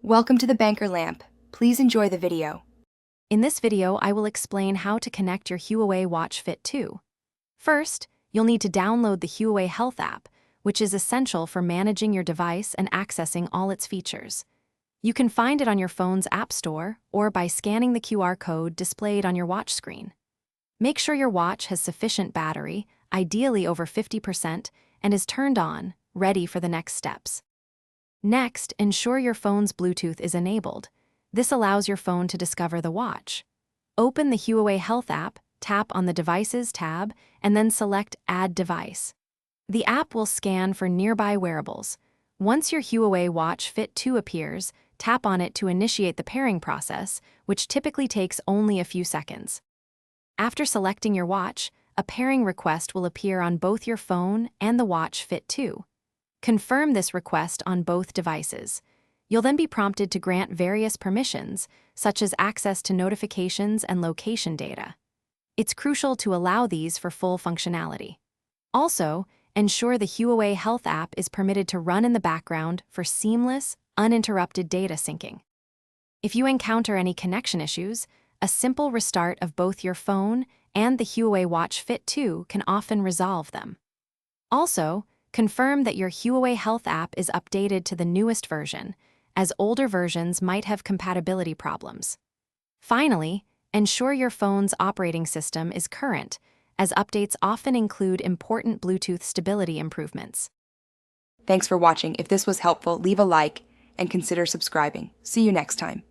Welcome to the Banker Lamp. Please enjoy the video. In this video, I will explain how to connect your Huawei Watch Fit 2. First, you'll need to download the Huawei Health app, which is essential for managing your device and accessing all its features. You can find it on your phone's app store or by scanning the QR code displayed on your watch screen. Make sure your watch has sufficient battery, ideally over 50%, and is turned on, ready for the next steps. Next, ensure your phone's Bluetooth is enabled. This allows your phone to discover the watch. Open the Huawei Health app, tap on the Devices tab, and then select Add Device. The app will scan for nearby wearables. Once your Huawei Watch Fit 2 appears, tap on it to initiate the pairing process, which typically takes only a few seconds. After selecting your watch, a pairing request will appear on both your phone and the Watch Fit 2. Confirm this request on both devices. You'll then be prompted to grant various permissions, such as access to notifications and location data. It's crucial to allow these for full functionality. Also, ensure the Huawei Health app is permitted to run in the background for seamless, uninterrupted data syncing. If you encounter any connection issues, a simple restart of both your phone and the Huawei Watch Fit 2 can often resolve them. Also, confirm that your Huawei Health app is updated to the newest version, as older versions might have compatibility problems. Finally, ensure your phone's operating system is current, as updates often include important Bluetooth stability improvements. Thanks for watching. If this was helpful, leave a like and consider subscribing. See you next time.